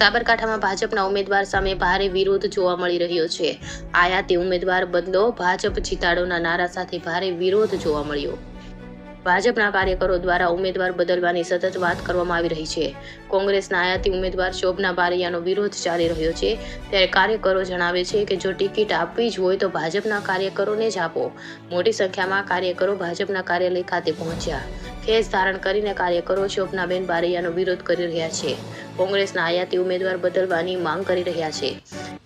સાબરકાંઠામાં ભાજપના ઉમેદવાર સામે ભારે વિરોધ જોવા મળી રહ્યો છે। આયાતી ઉમેદવાર બદલો, ભાજપ જીતાડોના નારા સાથે ભારે વિરોધ જોવા મળ્યો। ભાજપના કાર્યકરો દ્વારા ઉમેદવાર બદલવાની સતત વાત કરવામાં આવી રહી છે। કોંગ્રેસના આયાતી ઉમેદવાર શોભના બારૈયાનો વિરોધ ચાલી રહ્યો છે, ત્યારે કાર્યકરો જણાવે છે કે જો ટિકિટ આપવી જ હોય તો ભાજપના કાર્યકરોને જ આપો। મોટી સંખ્યામાં કાર્યકરો ભાજપના કાર્યાલય ખાતે પહોંચ્યા। ખેસ ધારણ કરીને કાર્યકરો શોભનાબેન બારૈયાનો વિરોધ કરી રહ્યા છે। કોંગ્રેસના આયાતી ઉમેદવાર બદલવાની માંગ કરી રહ્યા છે।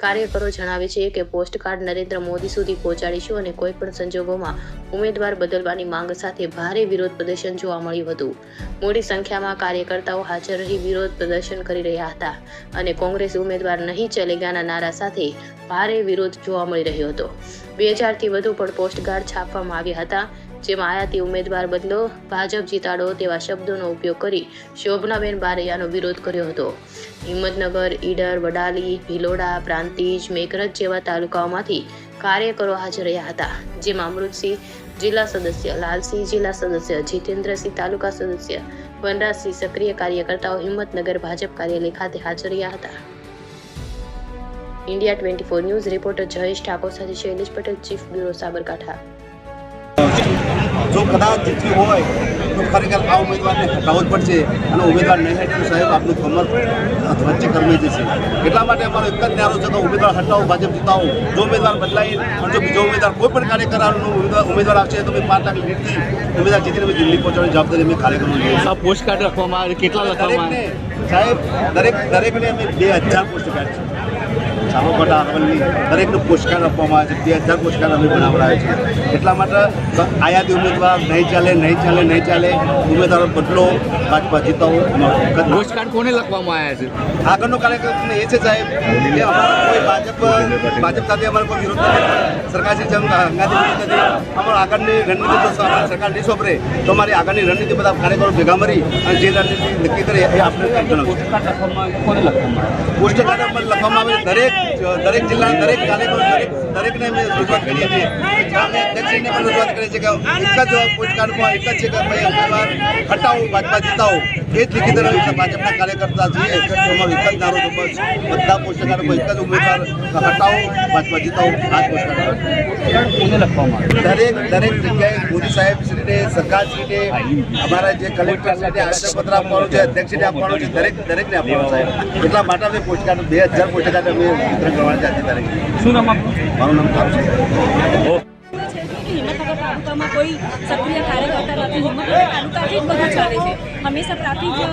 કાર્યકરો જણાવે છે કે પોસ્ટકાર્ડ નરેન્દ્ર મોદી સુધી પહોંચાડીશું અને કોઈ પણ સંજોગોમાં ઉમેદવાર બદલવાની માંગ સાથે ભારે વિરોધ પ્રદર્શન જોવા મળ્યું હતું। મોટી સંખ્યામાં કાર્યકર્તાઓ હાજર રહી વિરોધ પ્રદર્શન કરી રહ્યા હતા અને કોંગ્રેસ ઉમેદવાર નહીં ચલેગાના નારા સાથે ભારે વિરોધ જોવા મળી રહ્યો હતો। 2000થી વધુ પણ પોસ્ટકાર્ડ છાપવામાં આવ્યા હતા, જેમાં આયાતી ઉમેદવાર બદલો, ભાજપ જીતાડો તેવા શબ્દોનો ઉપયોગ કરી શોભનાબેન બારૈયાનો વિરોધ કર્યો હતો। હિંમતનગર, ઈડર, વડાલી, ભિલોડા, પ્રાંતિજ, મેઘરજ જેવા તાલુકાઓમાંથી કાર્યકરો હાજર રહ્યા હતા, જેમાં અમૃતસિંહ જિલ્લા સદસ્ય, લાલસિંહ જિલ્લા સદસ્ય, જીતેન્દ્રસિંહ તાલુકા સદસ્ય, વનરાજસિંહ સક્રિય કાર્યકર્તાઓ હિંમતનગર ભાજપ કાર્યાલય ખાતે હાજર રહ્યા હતા। India 24 news reporter Jayesh Thakor સાથે શૈલેષ પટેલ, ચીફ બ્યુરો, સાબરકાંઠા। જો કદાચ જીતવી હોય તો ખરેખર આ ઉમેદવારને હટાવવો જ પડશે અને ઉમેદવાર નહીં હટે તો સાહેબ આપણું કમર વચ્ચે કરવી જશે। એટલા માટે અમારો એક જ નારો છે કે ઉમેદવાર હટાવો, ભાજપ જીતાવો। જો ઉમેદવાર બદલાય અને જો બીજો ઉમેદવાર કોઈ પણ કાર્યકરનો ઉમેદવાર આવશે તો 5 લાખ લીડથી ઉમેદવાર જીતીને દિલ્હી પહોંચવાની જવાબદારી અમે કાર્યક્રમો લઈએ છીએ। પોસ્ટકાર્ડ રાખવામાં આવે, કેટલા લખવામાં આવે સાહેબ? દરેકને અમે 2000 પોસ્ટકાર્ડ છે। સાબરકાંઠા આગળની દરેકને પોસ્ટકાર્ડ આપવામાં આવે છે। 2000 પોસ્ટકાર્ડ અમે બનાવડાવે છે। એટલા માટે આયાતી ઉમેદવાર નહીં ચાલે, નહીં ચાલે, નહીં ચાલે, ઉમેદવારો બદલો, ભાજપા જીતાવો। પોસ્ટકાર્ડ કોને લખવામાં આવ્યા છે? આગળનો કાર્યક્રમ એ છે સાહેબ કે અમારો કોઈ ભાજપ સાથે અમારો કોઈ વિરોધ નથી, સરકારશ્રી જેમ હંગાતી વિરોધ નથી। અમારો આગળની રણનીતિ તો સરકાર નહીં સોંપે તો અમારી આગળની રણનીતિ બધા કાર્યકરો ભેગા મળી અને જે રણનીતિ નક્કી કરે એ આપણે જણાવશું। પોસ્ટકાર્ડ લખવામાં આવે દરેક જિલ્લાના દરેક કાર્યકરો દરેકને અમે રજૂઆત કરીએ છીએ। અમે અધ્યક્ષને પણ રજૂઆત કરીએ છીએ કે એક જ પોસ્ટકાર્ડમાં એક જ છે કે ભાઈ ઉમેદવાર હટાવો, ભાજપા જીતાવો। એ જ લીધી તરફ ભાજપના કાર્યકર્તા છીએ તો અમારો એક જ નારો તો બસ બધા પોસ્ટકાર્ડમાં એક જ ઉમેદવાર હટાવો, ભાજપા જીતાવો। આ જ પોસ્ટકાર્ડ દરેક જગ્યાએ મોદી સાહેબશ્રીને, સરકારશ્રીને, અમારા જે કલેક્ટરશ્રીને આવેદનપત્ર આપવાનું છે, અધ્યક્ષશ્રીને આપવાનું છે, દરેકને આપવાનું સાહેબ। એટલા માટે અમે પોસ્ટકાર્ડ 2000 પોસ્ટકાર્ડ અમે વિતરણ કરવાની છે આજની તારીખે। શું નામ આપનું? મારું નામ કામ છે। હિંમતનગર તાલુકામાં કોઈ સક્રિય કાર્યકર્તા નથી। હિંમતનગર તાલુકાથી જ બધું ચાલે છે। હંમેશા પ્રાંતિજથી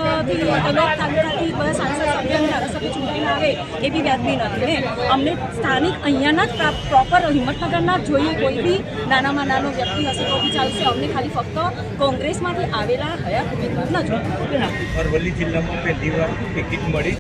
તાલુકાથી બધા સાંસદ સભ્ય અને ધારાસભ્ય ચૂંટીને આવે એ બી વ્યાજબી નથી ને। અમને સ્થાનિક અહીંયાના જ પ્રોપર હિંમતનગરના જ જોઈએ। કોઈ બી નાનામાં નાનો વ્યક્તિ હશે તો બી ચાલશે। અમને ખાલી ફક્ત કોંગ્રેસમાંથી આવેલા હયાત ઉમેદવાર ન જોઈએ। અરવલ્લી જિલ્લામાં પહેલી વાર ટિકિટ મળી।